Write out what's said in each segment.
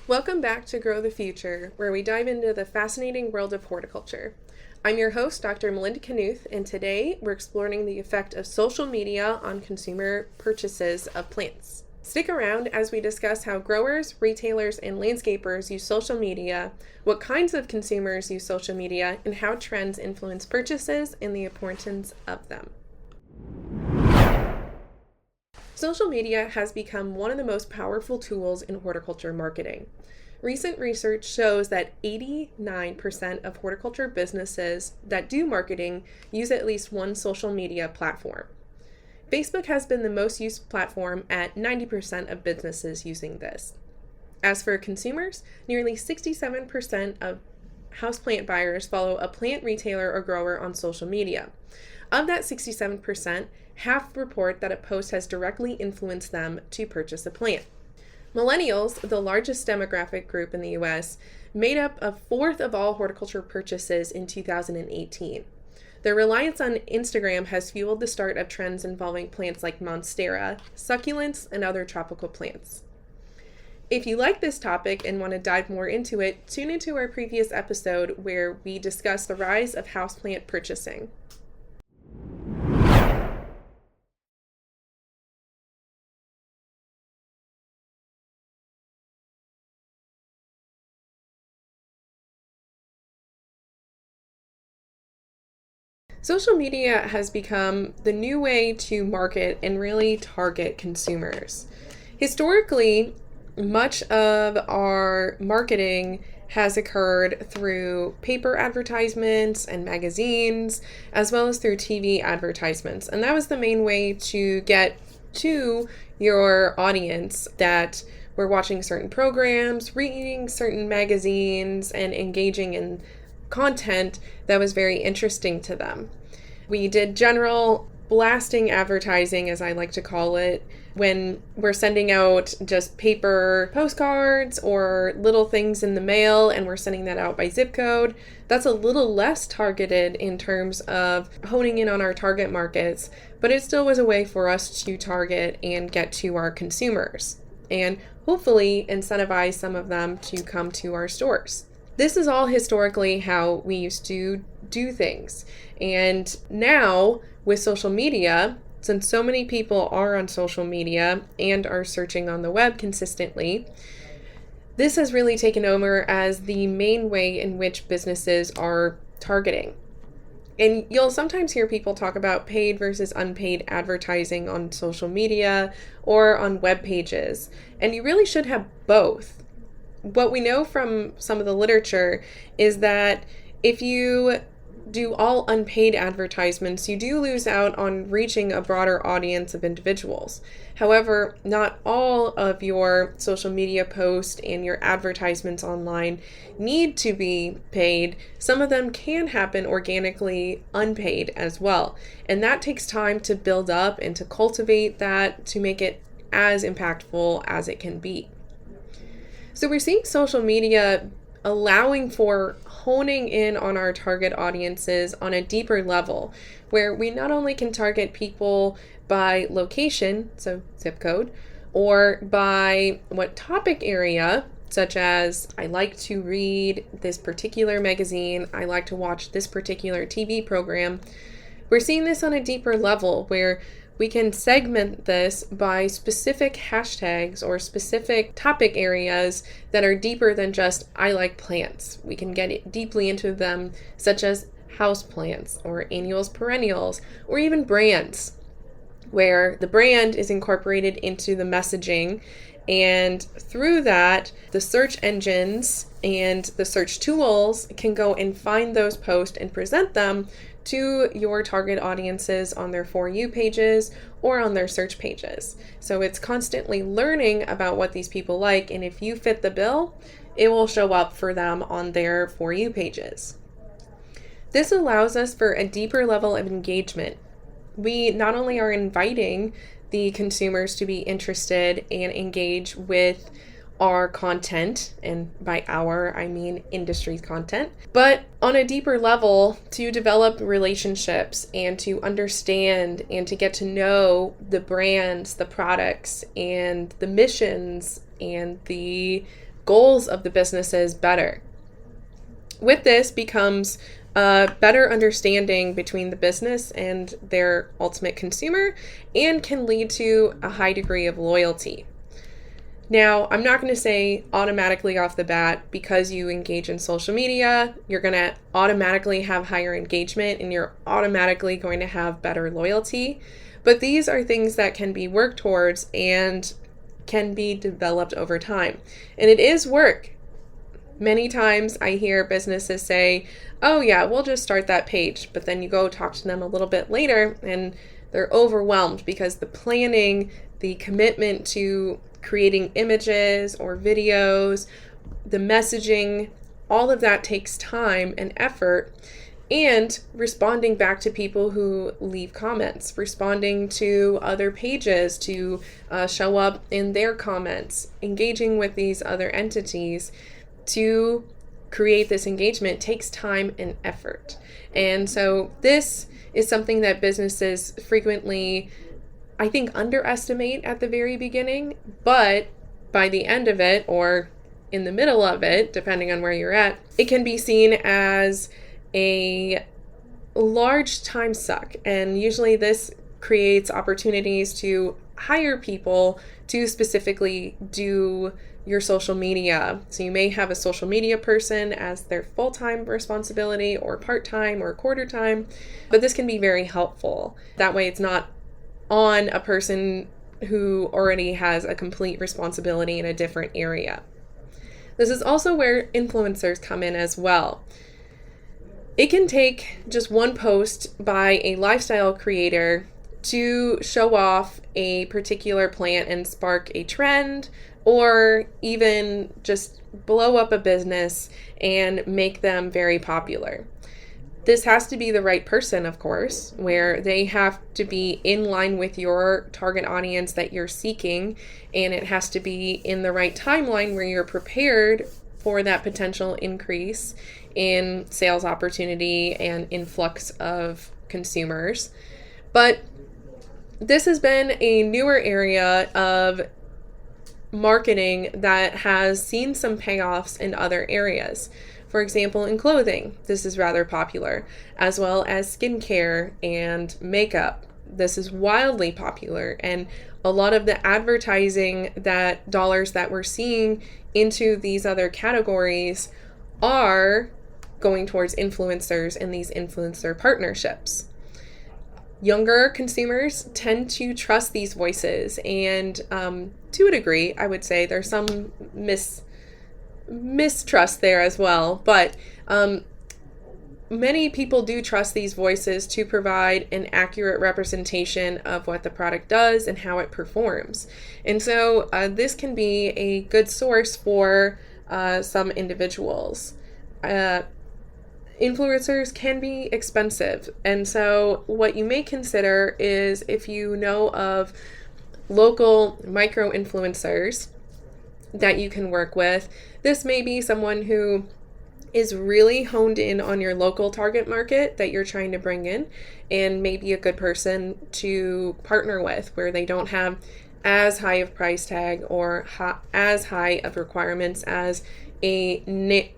Welcome back to Grow the Future, where we dive into the fascinating world of horticulture. I'm your host, Dr. Melinda Knuth, and today we're exploring the effect of social media on consumer purchases of plants. Stick around as we discuss how growers, retailers, and landscapers use social media, what kinds of consumers use social media, and how trends influence purchases and the importance of them. Social media has become one of the most powerful tools in horticulture marketing. Recent research shows that 89% of horticulture businesses that do marketing use at least one social media platform. Facebook has been the most used platform at 90% of businesses using this. As for consumers, nearly 67% of houseplant buyers follow a plant retailer or grower on social media. Of that 67%, half report that a post has directly influenced them to purchase a plant. Millennials, the largest demographic group in the U.S., made up a fourth of all horticulture purchases in 2018. Their reliance on Instagram has fueled the start of trends involving plants like monstera, succulents, and other tropical plants. If you like this topic and want to dive more into it, tune into our previous episode where we discuss the rise of houseplant purchasing. Social media has become the new way to market and really target consumers. Historically, much of our marketing has occurred through paper advertisements and magazines, as well as through TV advertisements. And that was the main way to get to your audience that were watching certain programs, reading certain magazines, and engaging in content that was very interesting to them. We did general blasting advertising, as I like to call it, when we're sending out just paper postcards or little things in the mail and we're sending that out by zip code. That's a little less targeted in terms of honing in on our target markets, but it still was a way for us to target and get to our consumers and hopefully incentivize some of them to come to our stores. This is all historically how we used to do things. And now with social media, since so many people are on social media and are searching on the web consistently, this has really taken over as the main way in which businesses are targeting. And you'll sometimes hear people talk about paid versus unpaid advertising on social media or on web pages. And you really should have both. What we know from some of the literature is that if you do all unpaid advertisements, you do lose out on reaching a broader audience of individuals. However, not all of your social media posts and your advertisements online need to be paid. Some of them can happen organically unpaid as well. And that takes time to build up and to cultivate that to make it as impactful as it can be. So we're seeing social media allowing for honing in on our target audiences on a deeper level, where we not only can target people by location, so zip code, or by what topic area, such as I like to read this particular magazine, I like to watch this particular TV program. We're seeing this on a deeper level where we can segment this by specific hashtags or specific topic areas that are deeper than just I like plants. We can get deeply into them, such as houseplants or annuals, perennials, or even brands, where the brand is incorporated into the messaging. And through that, the search engines and the search tools can go and find those posts and present them to your target audiences on their For You pages or on their search pages. So it's constantly learning about what these people like, and if you fit the bill, it will show up for them on their For You pages. This allows us for a deeper level of engagement. We not only are inviting the consumers to be interested and engage with our content, and by our, I mean industry's content, but on a deeper level to develop relationships and to understand and to get to know the brands, the products, and the missions and the goals of the businesses better. With this becomes a better understanding between the business and their ultimate consumer, and can lead to a high degree of loyalty. Now, I'm not going to say automatically off the bat, because you engage in social media, you're going to automatically have higher engagement and you're automatically going to have better loyalty. But these are things that can be worked towards and can be developed over time. And it is work. Many times I hear businesses say, oh yeah, we'll just start that page. But then you go talk to them a little bit later and they're overwhelmed because the planning, the commitment to creating images or videos, the messaging, all of that takes time and effort, and responding back to people who leave comments, responding to other pages to show up in their comments, engaging with these other entities to create this engagement takes time and effort. And so this is something that businesses frequently, I think, underestimate at the very beginning, but by the end of it, or in the middle of it, depending on where you're at, it can be seen as a large time suck. And usually this creates opportunities to hire people to specifically do your social media. So you may have a social media person as their full-time responsibility, or part-time, or quarter-time, but this can be very helpful. That way it's not on a person who already has a complete responsibility in a different area. This is also where influencers come in as well. It can take just one post by a lifestyle creator to show off a particular plant and spark a trend, or even just blow up a business and make them very popular. This has to be the right person, of course, where they have to be in line with your target audience that you're seeking, and it has to be in the right timeline where you're prepared for that potential increase in sales opportunity and influx of consumers. But this has been a newer area of marketing that has seen some payoffs in other areas. For example, in clothing, this is rather popular, as well as skincare and makeup. This is wildly popular, and a lot of the advertising that dollars that we're seeing into these other categories are going towards influencers and these influencer partnerships. Younger consumers tend to trust these voices, and to a degree, I would say there's some mistrust there as well, but many people do trust these voices to provide an accurate representation of what the product does and how it performs. And so this can be a good source for some individuals. Influencers can be expensive, and so what you may consider is, if you know of local micro influencers that you can work with, this may be someone who is really honed in on your local target market that you're trying to bring in, and maybe a good person to partner with, where they don't have as high of price tag or as high of requirements as a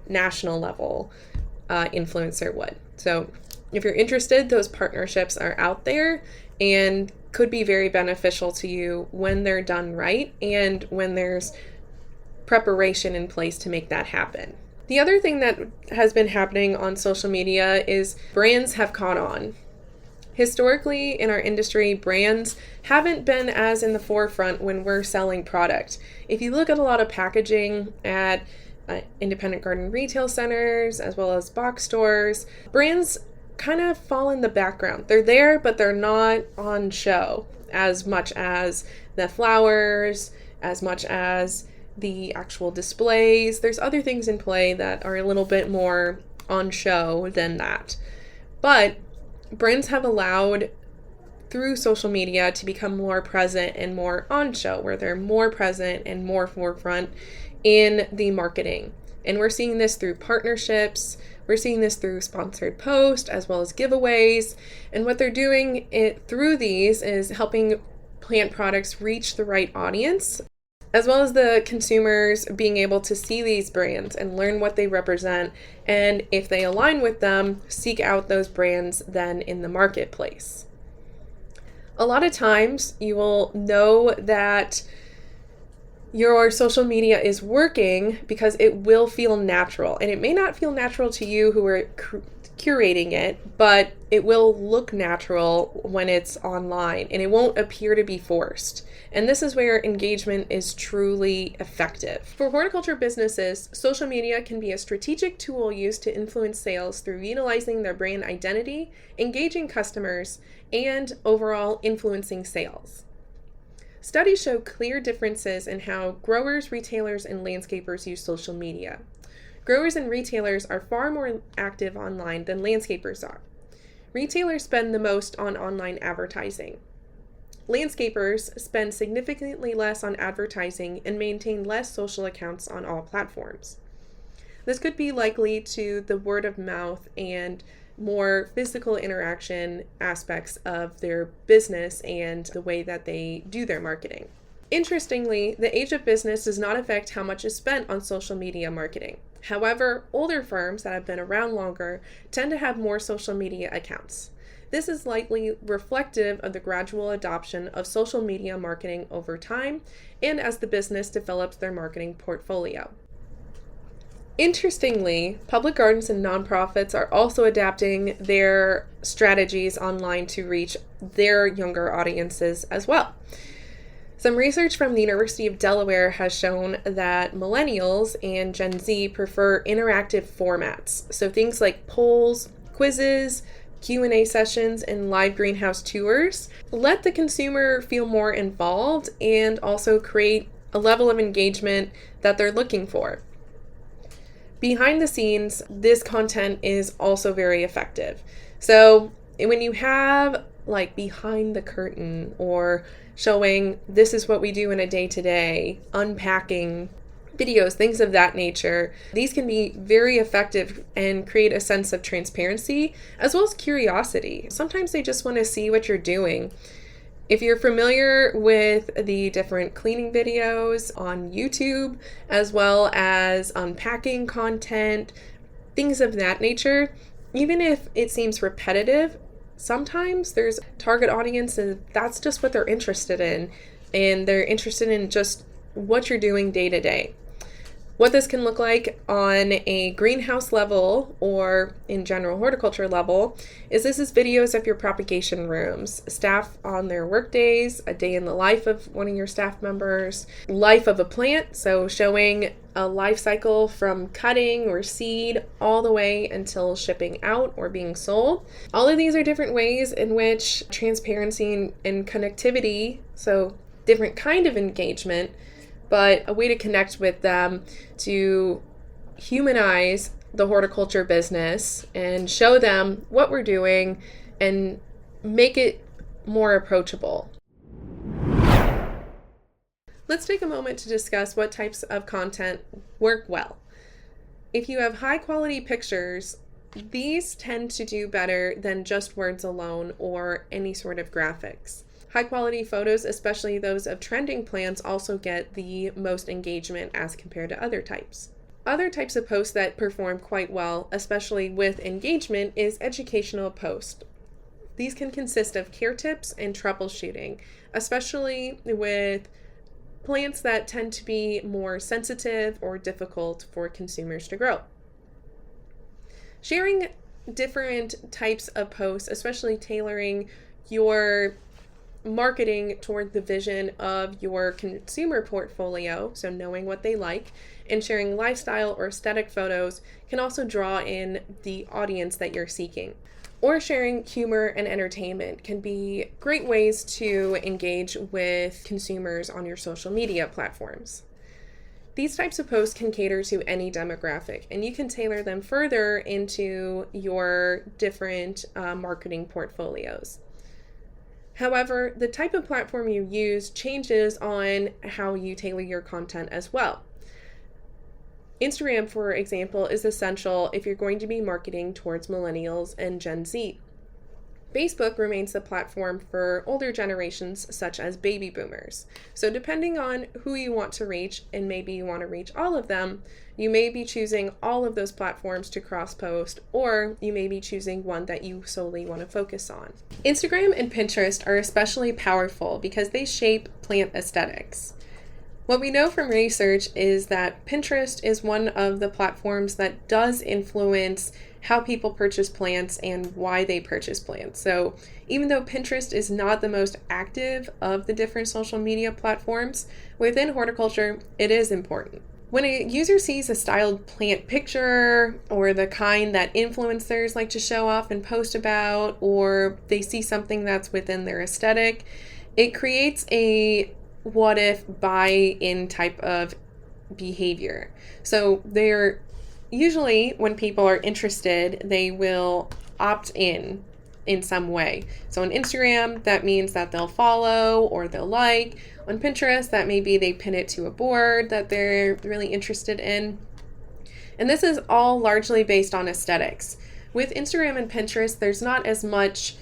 national level influencer would. So if you're interested, those partnerships are out there and could be very beneficial to you when they're done right and when there's preparation in place to make that happen. The other thing that has been happening on social media is brands have caught on. Historically, in our industry, brands haven't been as in the forefront when we're selling product. If you look at a lot of packaging at independent garden retail centers, as well as box stores, brands kind of fall in the background. They're there, but they're not on show as much as the flowers, as much as the actual displays. There's other things in play that are a little bit more on show than that. But brands have allowed, through social media, to become more present and more on show, where they're more present and more forefront in the marketing. And we're seeing this through partnerships. We're seeing this through sponsored posts, as well as giveaways. And what they're doing through these is helping plant products reach the right audience as well as the consumers being able to see these brands and learn what they represent, and if they align with them, seek out those brands then in the marketplace. A lot of times you will know that your social media is working because it will feel natural, and it may not feel natural to you who are curating it, but it will look natural when it's online and it won't appear to be forced. And this is where engagement is truly effective. For horticulture businesses, social media can be a strategic tool used to influence sales through utilizing their brand identity, engaging customers, and overall influencing sales. Studies show clear differences in how growers, retailers, and landscapers use social media. Growers and retailers are far more active online than landscapers are. Retailers spend the most on online advertising. Landscapers spend significantly less on advertising and maintain less social accounts on all platforms. This could be likely to the word of mouth and more physical interaction aspects of their business and the way that they do their marketing. Interestingly, the age of business does not affect how much is spent on social media marketing. However, older firms that have been around longer tend to have more social media accounts. This is likely reflective of the gradual adoption of social media marketing over time and as the business develops their marketing portfolio. Interestingly, public gardens and nonprofits are also adapting their strategies online to reach their younger audiences as well. Some research from the University of Delaware has shown that millennials and Gen Z prefer interactive formats. So things like polls, quizzes, Q&A sessions, and live greenhouse tours let the consumer feel more involved and also create a level of engagement that they're looking for. Behind the scenes, this content is also very effective. So when you have like behind the curtain or showing this is what we do in a day-to-day, unpacking videos, things of that nature, these can be very effective and create a sense of transparency as well as curiosity. Sometimes they just want to see what you're doing. If you're familiar with the different cleaning videos on YouTube, as well as unpacking content, things of that nature, even if it seems repetitive, sometimes there's target audience and that's just what they're interested in. And they're interested in just what you're doing day to day. What this can look like on a greenhouse level or in general horticulture level is this is videos of your propagation rooms, staff on their work days, a day in the life of one of your staff members, life of a plant, so showing a life cycle from cutting or seed all the way until shipping out or being sold. All of these are different ways in which transparency and connectivity, so different kind of engagement, but a way to connect with them to humanize the horticulture business and show them what we're doing and make it more approachable. Let's take a moment to discuss what types of content work well. If you have high quality pictures, these tend to do better than just words alone or any sort of graphics. High quality photos, especially those of trending plants, also get the most engagement as compared to other types. Other types of posts that perform quite well, especially with engagement, is educational posts. These can consist of care tips and troubleshooting, especially with plants that tend to be more sensitive or difficult for consumers to grow. Sharing different types of posts, especially tailoring your marketing toward the vision of your consumer portfolio, so knowing what they like, and sharing lifestyle or aesthetic photos can also draw in the audience that you're seeking. Or sharing humor and entertainment can be great ways to engage with consumers on your social media platforms. These types of posts can cater to any demographic, and you can tailor them further into your different marketing portfolios. However, the type of platform you use changes on how you tailor your content as well. Instagram, for example, is essential if you're going to be marketing towards millennials and Gen Z. Facebook remains the platform for older generations, such as baby boomers. So, depending on who you want to reach, and maybe you want to reach all of them, you may be choosing all of those platforms to cross post, or you may be choosing one that you solely want to focus on. Instagram and Pinterest are especially powerful because they shape plant aesthetics. What we know from research is that Pinterest is one of the platforms that does influence how people purchase plants and why they purchase plants. So even though Pinterest is not the most active of the different social media platforms, within horticulture, it is important. When a user sees a styled plant picture, or the kind that influencers like to show off and post about, or they see something that's within their aesthetic, it creates a what if buy-in type of behavior. So they're usually, when people are interested, they will opt in some way. So on Instagram, that means that they'll follow or they'll like. On Pinterest, that maybe they pin it to a board that they're really interested in. And this is all largely based on aesthetics. With Instagram and Pinterest, there's not as much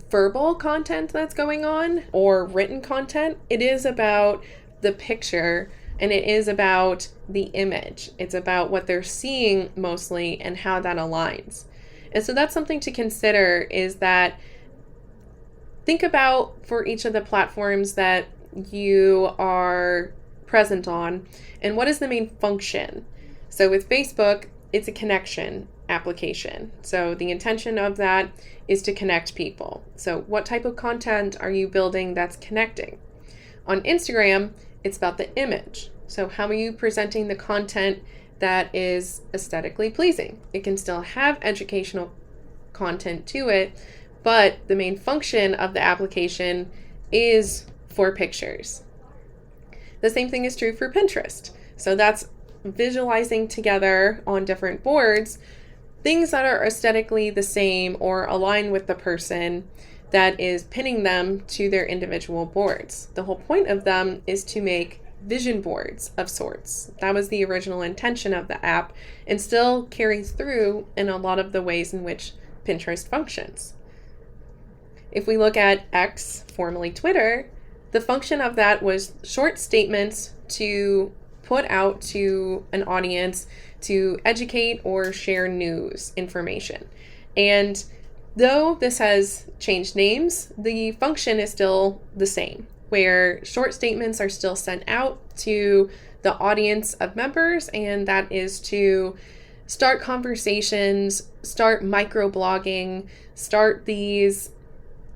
verbal content that's going on or written content. It is about the picture, and it is about the image. It's about what they're seeing mostly and how that aligns. And so that's something to consider, is that think about for each of the platforms that you are present on, and what is the main function. So with Facebook, it's a connection application. So the intention of that is to connect people. So what type of content are you building that's connecting? On Instagram, it's about the image. So how are you presenting the content that is aesthetically pleasing? It can still have educational content to it, but the main function of the application is for pictures. The same thing is true for Pinterest. So that's visualizing together on different boards things that are aesthetically the same or align with the person that is pinning them to their individual boards. The whole point of them is to make vision boards of sorts. That was the original intention of the app, and still carries through in a lot of the ways in which Pinterest functions. If we look at X, formerly Twitter, the function of that was short statements to put out to an audience to educate or share news information. And though this has changed names, the function is still the same, where short statements are still sent out to the audience of members, and that is to start conversations, start microblogging, start these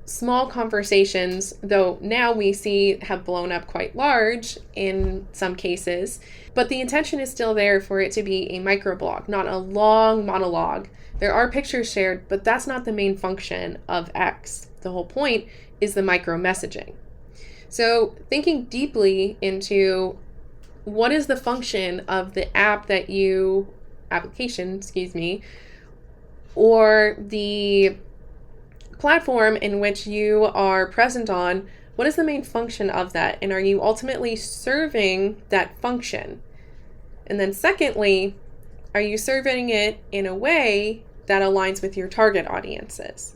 small conversations, though now we see have blown up quite large in some cases, but the intention is still there for it to be a microblog, not a long monologue. There are pictures shared, but that's not the main function of X. The whole point is the micro messaging. So thinking deeply into what is the function of the application, or the platform in which you are present on, what is the main function of that? And are you ultimately serving that function? And then secondly, are you serving it in a way that aligns with your target audiences?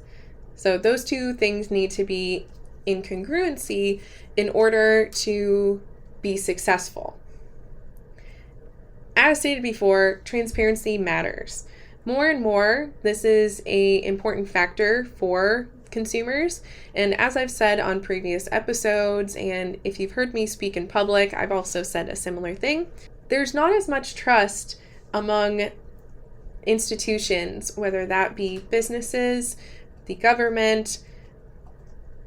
So those two things need to be in congruency in order to be successful. As stated before, transparency matters. More and more, this is an important factor for consumers. And as I've said on previous episodes, and if you've heard me speak in public, I've also said a similar thing. There's not as much trust among institutions, whether that be businesses, the government,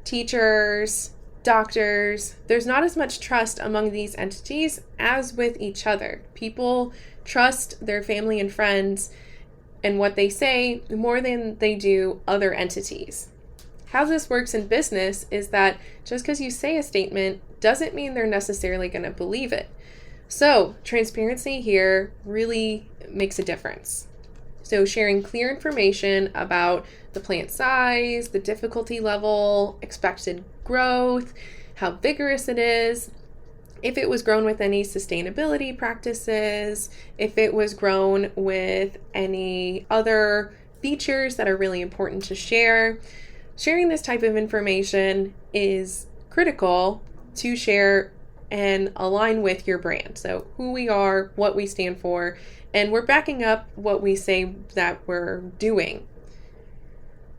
teachers, doctors. There's not as much trust among these entities as with each other. People trust their family and friends and what they say more than they do other entities. How this works in business is that just because you say a statement doesn't mean they're necessarily going to believe it. So transparency here really makes a difference. So sharing clear information about the plant size, the difficulty level, expected growth, how vigorous it is, if it was grown with any sustainability practices, if it was grown with any other features that are really important to share. Sharing this type of information is critical to share and align with your brand. So who we are, what we stand for, and we're backing up what we say that we're doing.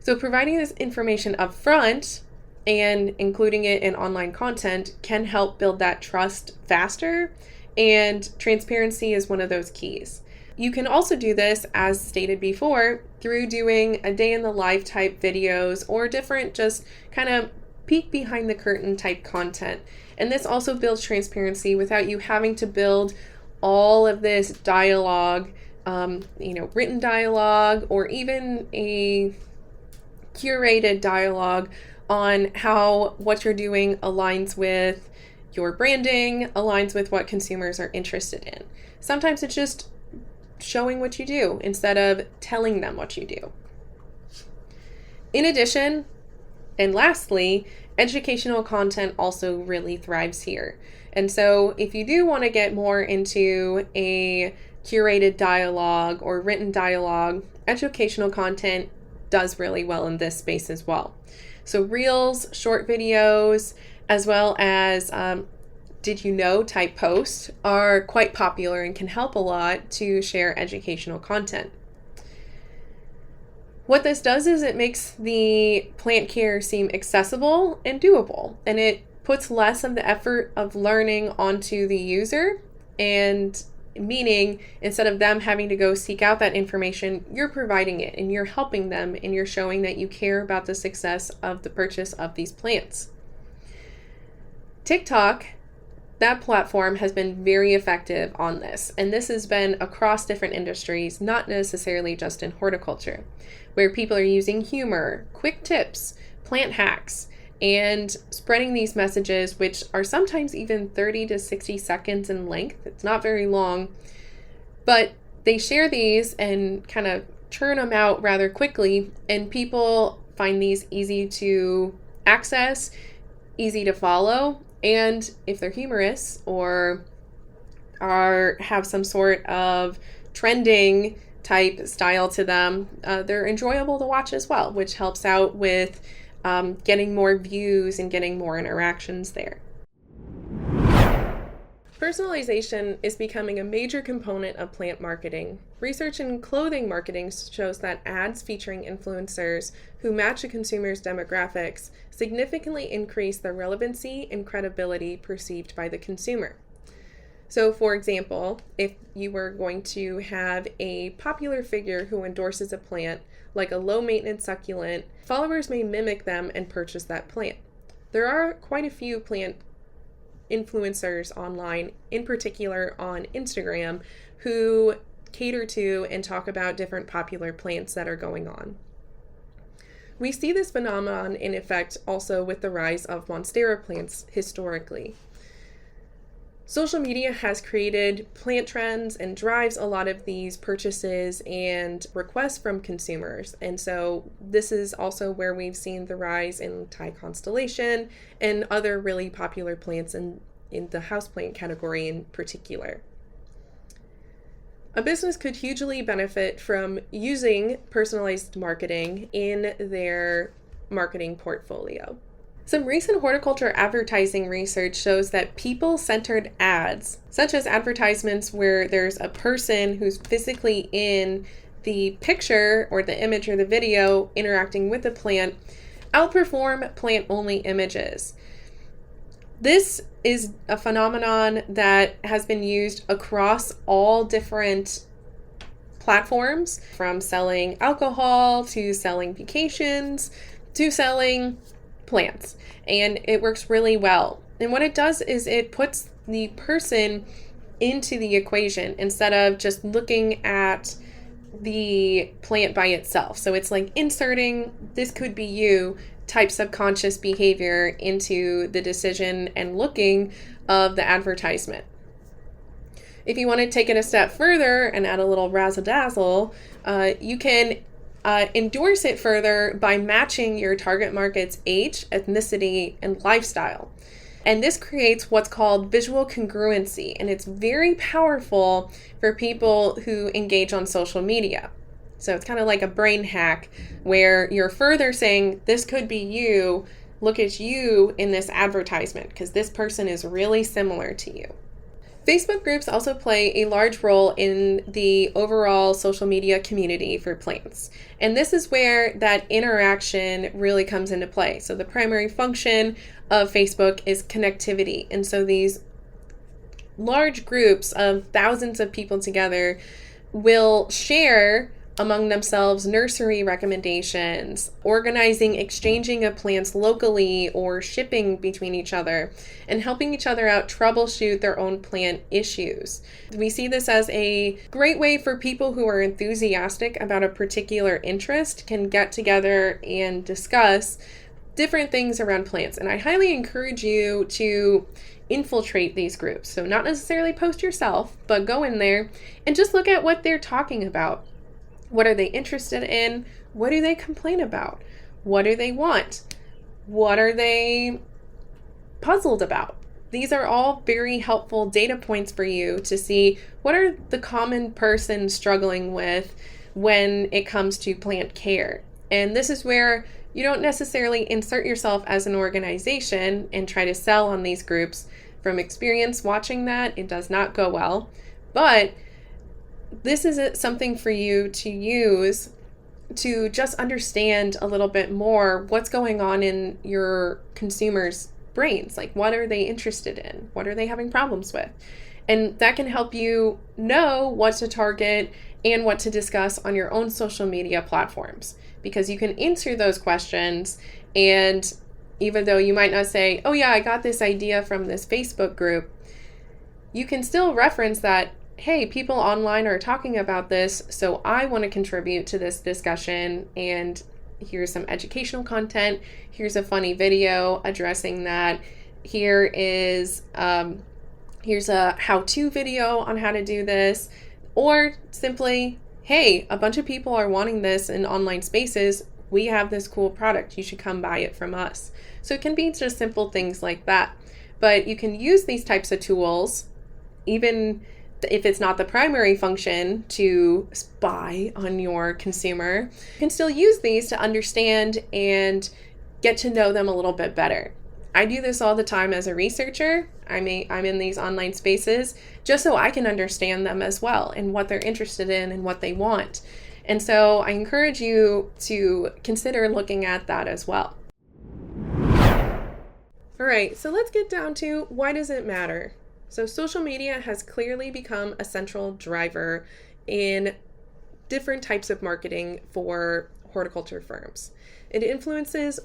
So providing this information up front and including it in online content can help build that trust faster, and transparency is one of those keys. You can also do this, as stated before, through doing a day in the life type videos or different just kind of peek behind the curtain type content. And this also builds transparency without you having to build all of this dialogue, written dialogue, or even a curated dialogue on how what you're doing aligns with your branding, aligns with what consumers are interested in. Sometimes it's just showing what you do instead of telling them what you do. In addition, and lastly, educational content also really thrives here. And so if you do want to get more into a curated dialogue or written dialogue, educational content does really well in this space as well. So reels, short videos, as well as did you know type posts are quite popular and can help a lot to share educational content. What this does is it makes the plant care seem accessible and doable, and it puts less of the effort of learning onto the user, and meaning instead of them having to go seek out that information, you're providing it and you're helping them and you're showing that you care about the success of the purchase of these plants. TikTok, that platform, has been very effective on this, and this has been across different industries, not necessarily just in horticulture, where people are using humor, quick tips, plant hacks, and spreading these messages, which are sometimes even 30 to 60 seconds in length. It's not very long, but they share these and kind of churn them out rather quickly, and people find these easy to access, easy to follow, and if they're humorous or have some sort of trending type style to them, they're enjoyable to watch as well, which helps out with getting more views and getting more interactions there. Personalization is becoming a major component of plant marketing. Research in clothing marketing shows that ads featuring influencers who match a consumer's demographics significantly increase the relevancy and credibility perceived by the consumer. So, for example, if you were going to have a popular figure who endorses a plant, like a low-maintenance succulent, followers may mimic them and purchase that plant. There are quite a few plant influencers online, in particular on Instagram, who cater to and talk about different popular plants that are going on. We see this phenomenon in effect also with the rise of Monstera plants historically. Social media has created plant trends and drives a lot of these purchases and requests from consumers. And so this is also where we've seen the rise in Thai constellation and other really popular plants in the houseplant category in particular. A business could hugely benefit from using personalized marketing in their marketing portfolio. Some recent horticulture advertising research shows that people-centered ads, such as advertisements where there's a person who's physically in the picture or the image or the video interacting with the plant, outperform plant-only images. This is a phenomenon that has been used across all different platforms, from selling alcohol to selling vacations to selling plants, and it works really well. And what it does is it puts the person into the equation instead of just looking at the plant by itself. So it's like inserting "this could be you" type subconscious behavior into the decision and looking of the advertisement. If you want to take it a step further and add a little razzle-dazzle, you can endorse it further by matching your target market's age, ethnicity, and lifestyle. And this creates what's called visual congruency, and it's very powerful for people who engage on social media. So it's kind of like a brain hack where you're further saying, this could be you. Look at you in this advertisement because this person is really similar to you. Facebook groups also play a large role in the overall social media community for plants. And this is where that interaction really comes into play. So the primary function of Facebook is connectivity. And so these large groups of thousands of people together will share among themselves nursery recommendations, organizing exchanging of plants locally or shipping between each other, and helping each other out troubleshoot their own plant issues. We see this as a great way for people who are enthusiastic about a particular interest can get together and discuss different things around plants. And I highly encourage you to infiltrate these groups. So not necessarily post yourself, but go in there and just look at what they're talking about. What are they interested in? What do they complain about? What do they want? What are they puzzled about? These are all very helpful data points for you to see what are the common person struggling with when it comes to plant care. And this is where you don't necessarily insert yourself as an organization and try to sell on these groups. From experience watching that, it does not go well. But this is something for you to use to just understand a little bit more what's going on in your consumers' brains. Like, what are they interested in? What are they having problems with? And that can help you know what to target and what to discuss on your own social media platforms, because you can answer those questions. And even though you might not say, oh yeah, I got this idea from this Facebook group, you can still reference that, hey, people online are talking about this, so I want to contribute to this discussion, and here's some educational content, here's a funny video addressing that, here's a how-to video on how to do this, or simply, hey, a bunch of people are wanting this in online spaces, we have this cool product, you should come buy it from us. So it can be just simple things like that, but you can use these types of tools, even if it's not the primary function to spy on your consumer, you can still use these to understand and get to know them a little bit better. I do this all the time as a researcher. I'm in these online spaces just so I can understand them as well and what they're interested in and what they want. And so I encourage you to consider looking at that as well. All right, so let's get down to why does it matter? So social media has clearly become a central driver in different types of marketing for horticulture firms. It influences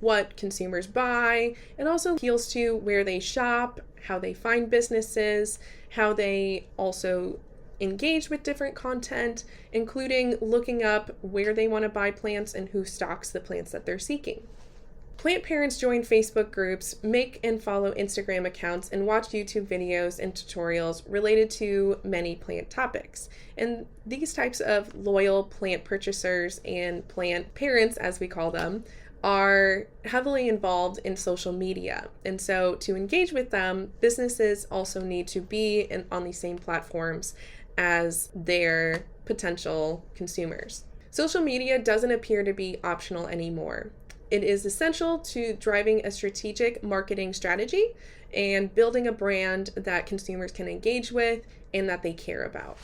what consumers buy and also appeals to where they shop, how they find businesses, how they also engage with different content, including looking up where they want to buy plants and who stocks the plants that they're seeking. Plant parents join Facebook groups, make and follow Instagram accounts, and watch YouTube videos and tutorials related to many plant topics. And these types of loyal plant purchasers and plant parents, as we call them, are heavily involved in social media. And so to engage with them, businesses also need to be on the same platforms as their potential consumers. Social media doesn't appear to be optional anymore. It is essential to driving a strategic marketing strategy and building a brand that consumers can engage with and that they care about.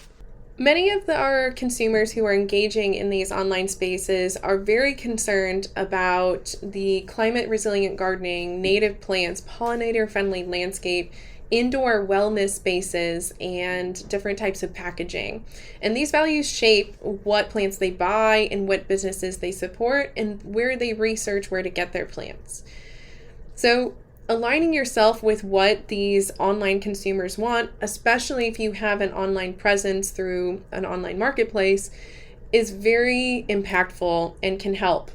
Many of our consumers who are engaging in these online spaces are very concerned about the climate resilient gardening, native plants, pollinator friendly landscape, indoor wellness spaces, and different types of packaging. And these values shape what plants they buy and what businesses they support and where they research where to get their plants. So aligning yourself with what these online consumers want, especially if you have an online presence through an online marketplace, is very impactful and can help.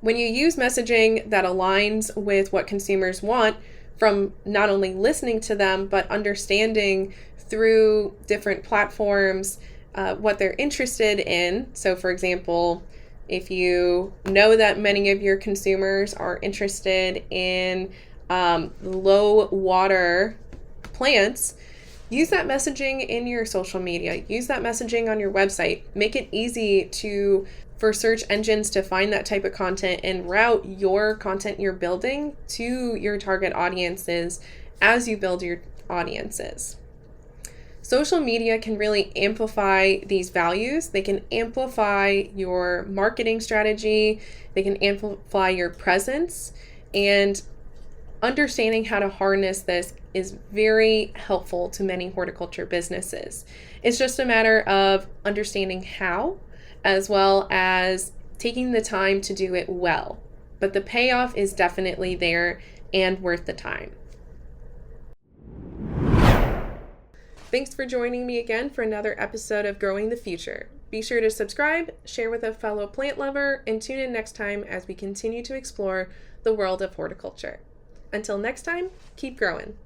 When you use messaging that aligns with what consumers want, from not only listening to them, but understanding through different platforms what they're interested in. So for example, if you know that many of your consumers are interested in low water plants, Use that messaging in your social media. Use that messaging on your website. Make it easy for search engines to find that type of content and route your content you're building to your target audiences as you build your audiences. Social media can really amplify these values. They can amplify your marketing strategy. They can amplify your presence. And understanding how to harness this is very helpful to many horticulture businesses. It's just a matter of understanding how, as well as taking the time to do it well. But the payoff is definitely there and worth the time. Thanks for joining me again for another episode of Growing the Future. Be sure to subscribe, share with a fellow plant lover, and tune in next time as we continue to explore the world of horticulture. Until next time, keep growing.